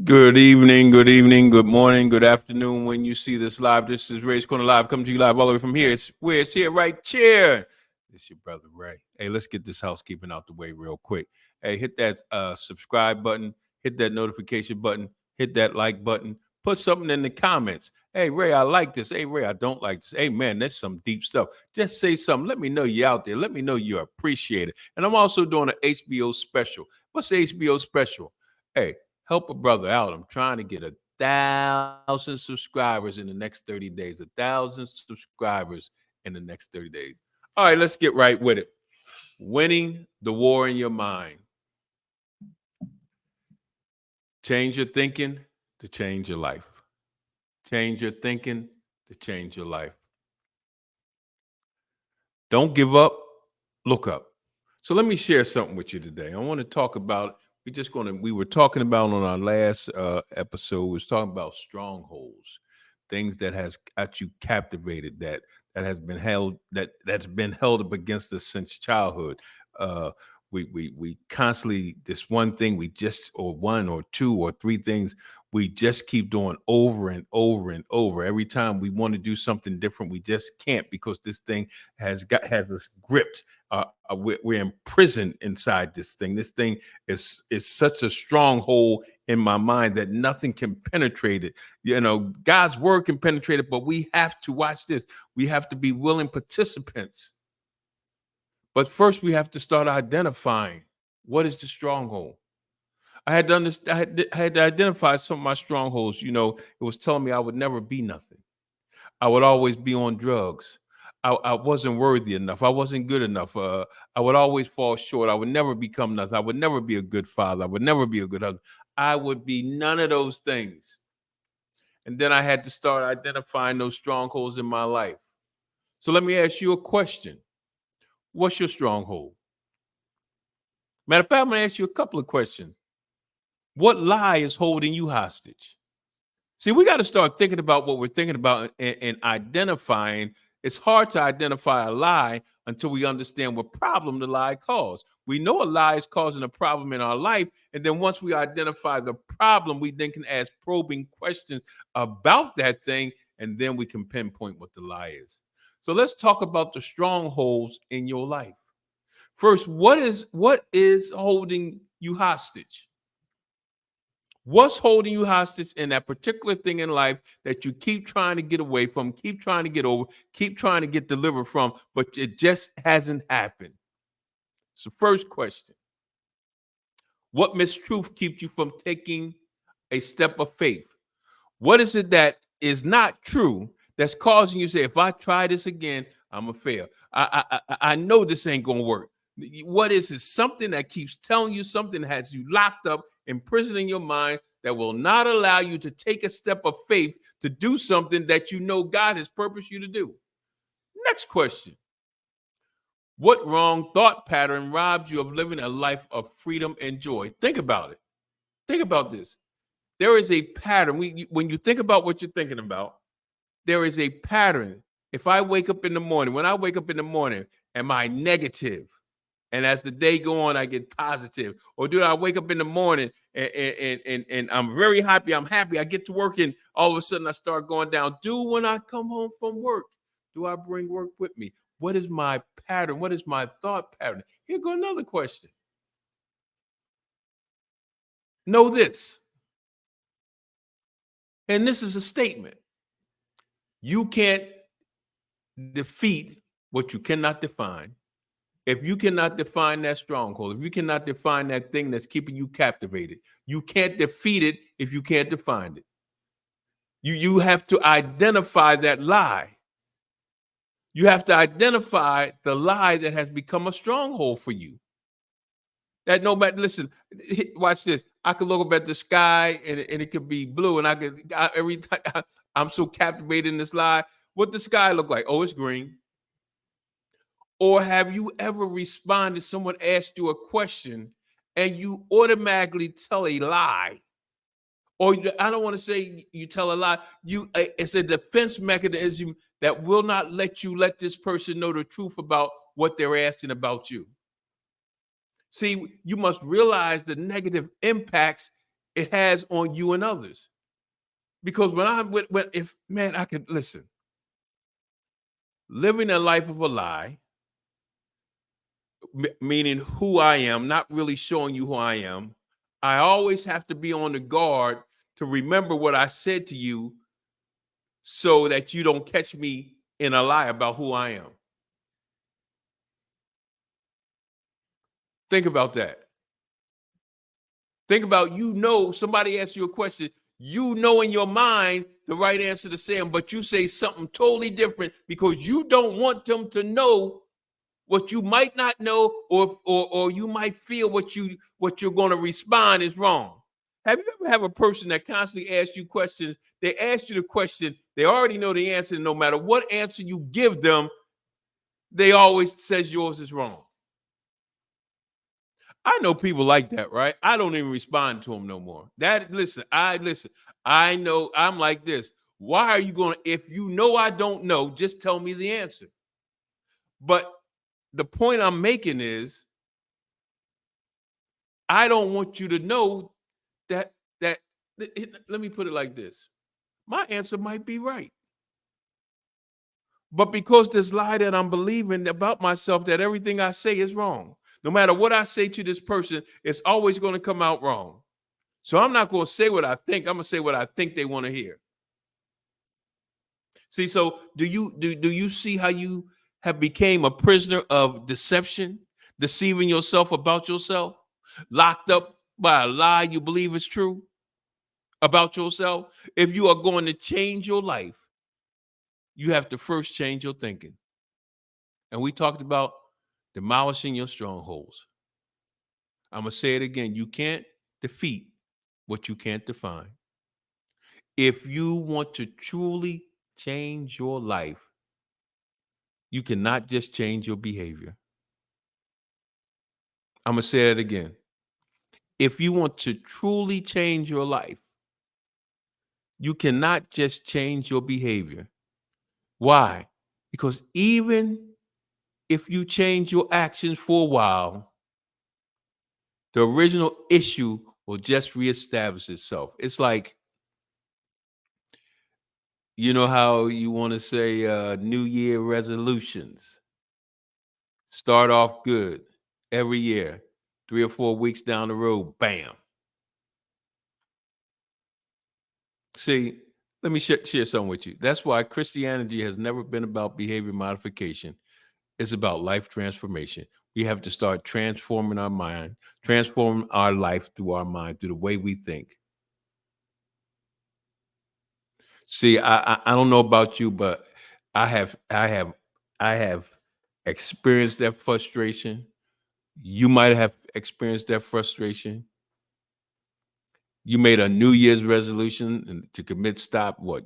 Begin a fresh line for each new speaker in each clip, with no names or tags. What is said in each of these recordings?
Good evening, good morning, good afternoon. When you see this live, this is Ray's Corner Live, coming to you live all the way from here. It's where it's here, right here. It's your brother Ray. Hey, let's get this housekeeping out the way real quick. Hey, hit that subscribe button, hit that notification button, hit that like button, put something in the comments. Hey, Ray, I like this. Hey, Ray, I don't like this. Hey, man, that's some deep stuff. Just say something. Let me know you're out there. Let me know you appreciate it. And I'm also doing an HBO special. What's the HBO special? Hey, help a brother out. I'm trying to get 1,000 subscribers in the next 30 days. 1,000 subscribers in the next 30 days. All right, let's get right with it. Winning the war in your mind. Change your thinking to change your life. Change your thinking to change your life. Don't give up, look up. So let me share something with you today. I want to talk about we were talking about on our last episode, we was talking about strongholds, things that has got you captivated, that has been held that's been held up against us since childhood. Uh we constantly, this one thing we just, or one or two or three things we just keep doing over and over and over. Every time we want to do something different, we just can't, because this thing has us gripped. We're imprisoned inside this thing. This thing is such a stronghold in my mind that nothing can penetrate it. You know, God's word can penetrate it, but we have to watch this. We have to be willing participants. But first, we have to start identifying what is the stronghold. I had to understand. I had to identify some of my strongholds. It was telling me I would never be nothing. I would always be on drugs. I wasn't worthy enough. I wasn't good enough. I would always fall short. I would never become nothing. I would never be a good father. I would never be a good husband. I would be none of those things. And then I had to start identifying those strongholds in my life. So let me ask you a question. What's your stronghold? Matter of fact, I'm going to ask you a couple of questions. What lie is holding you hostage? See, we got to start thinking about what we're thinking about, and identifying. It's hard to identify a lie until we understand what problem the lie caused. We know a lie is causing a problem in our life. And then once we identify the problem, we then can ask probing questions about that thing. And then we can pinpoint what the lie is. So let's talk about the strongholds in your life. First, what is holding you hostage? What's holding you hostage in that particular thing in life that you keep trying to get away from, keep trying to get over, keep trying to get delivered from, but it just hasn't happened? So, first question: what mistruth keeps you from taking a step of faith? What is it that is not true that's causing you to say, if I try this again, I'm going to fail? I know this ain't going to work. What is it? Something that keeps telling you, something that has you locked up, imprisoned in your mind, that will not allow you to take a step of faith to do something that you know God has purposed you to do. Next question: what wrong thought pattern robs you of living a life of freedom and joy? Think about it. Think about this. There is a pattern. When you think about what you're thinking about, there is a pattern. If I wake up in the morning, when I wake up in the morning, am I negative? And as the day go on, I get positive. Or do I wake up in the morning and I'm very happy? I'm happy. I get to work, and all of a sudden I start going down. When I come home from work, do I bring work with me? What is my pattern? What is my thought pattern? Here go another question. Know this, and this is a statement: you can't defeat what you cannot define. If you cannot define that stronghold, if you cannot define that thing that's keeping you captivated, you can't defeat it if you can't define it. You have to identify that lie. You have to identify the lie that has become a stronghold for you. That no matter, listen, watch this. I could look up at the sky, and it could be blue, and every time I'm so captivated in this lie. What the sky look like? Oh, it's green. Or have you ever responded? Someone asked you a question and you automatically tell a lie. I don't want to say you tell a lie. It's a defense mechanism that will not let you let this person know the truth about what they're asking about you. See, you must realize the negative impacts it has on you and others. Because when if man, I could listen, living a life of a lie, meaning who I am, not really showing you who I am. I always have to be on the guard to remember what I said to you so that you don't catch me in a lie about who I am. Think about that. Think about, somebody asks you a question, in your mind the right answer to say them, but you say something totally different because you don't want them to know what you might not know, or you might feel what you're going to respond is wrong. Have you ever have a person that constantly asks you questions? They ask you the question, they already know the answer, and no matter what answer you give them, they always says yours is wrong. I know people like that, right? I don't even respond to them no more. Listen. I know I'm like this. Why are you going to, if you know I don't know, just tell me the answer. But the point I'm making is I don't want you to know that let me put it like this. My answer might be right. But because this lie that I'm believing about myself that everything I say is wrong. No matter what I say to this person, it's always going to come out wrong. So I'm not going to say what I think. I'm going to say what I think they want to hear. See, so do you see how you have became a prisoner of deception, deceiving yourself about yourself, locked up by a lie you believe is true about yourself? If you are going to change your life, you have to first change your thinking. And we talked about demolishing your strongholds. I'm going to say it again. You can't defeat what you can't define. If you want to truly change your life, you cannot just change your behavior. I'm going to say it again. If you want to truly change your life, you cannot just change your behavior. Why? Because even if you change your actions for a while, the original issue will just reestablish itself. It's like, you know how you want to say New Year resolutions start off good every year, 3 or 4 weeks down the road, bam. See, let me share something with you. That's why Christianity has never been about behavior modification. It's about life transformation. We have to start transforming our mind, transforming our life through our mind, through the way we think. See, I don't know about you, but I have I have I have experienced that frustration. You might have experienced that frustration. You made a New Year's resolution to commit, stop what?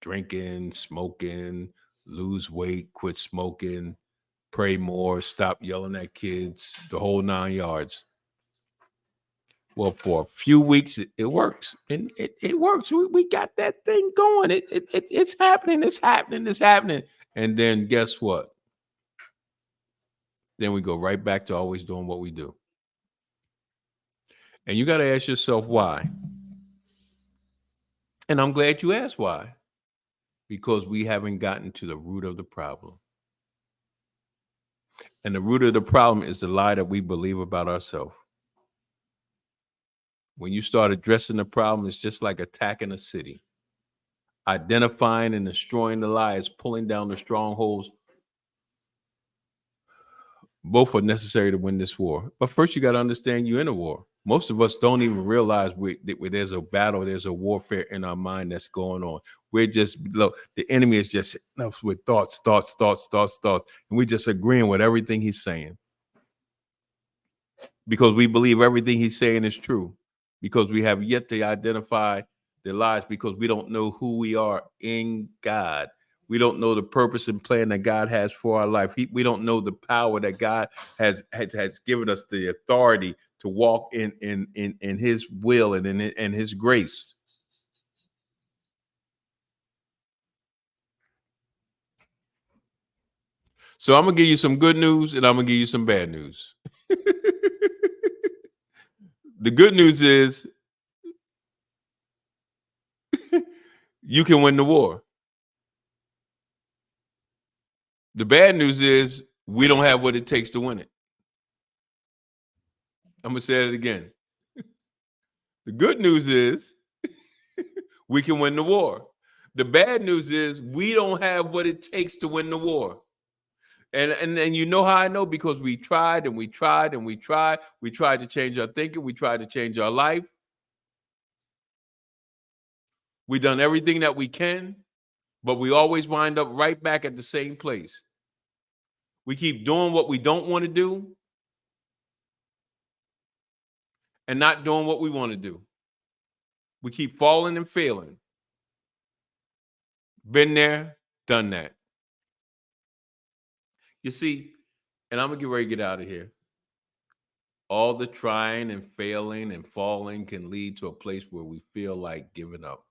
Drinking, smoking, lose weight, quit smoking, pray more, stop yelling at kids, the whole 9 yards. Well, for a few weeks, it works. And it works. We got that thing going. It's happening. It's happening. It's happening. And then guess what? Then we go right back to always doing what we do. And you got to ask yourself why. And I'm glad you asked why. Because we haven't gotten to the root of the problem. And the root of the problem is the lie that we believe about ourselves. When you start addressing the problem, it's just like attacking a city. Identifying and destroying the lies, pulling down the strongholds. Both are necessary to win this war. But first, you got to understand you're in a war. Most of us don't even realize there's a battle, there's a warfare in our mind that's going on. We're just, look, the enemy is just hitting us with thoughts, and we're just agreeing with everything he's saying. Because we believe everything he's saying is true. Because we have yet to identify the lies, because we don't know who we are in God. We don't know the purpose and plan that God has for our life. We don't know the power that God has given us, the authority to walk in His will and in His grace. So I'm gonna give you some good news and I'm gonna give you some bad news. The good news is you can win the war. The bad news is we don't have what it takes to win it. I'm gonna say it again. The good news is we can win the war. The bad news is we don't have what it takes to win the war. And you know how I know? Because we tried and we tried and we tried. We tried to change our thinking. We tried to change our life. We done everything that we can, but we always wind up right back at the same place. We keep doing what we don't want to do and not doing what we want to do. We keep falling and failing. Been there, done that. You see, and I'm gonna get ready to get out of here. All the trying and failing and falling can lead to a place where we feel like giving up.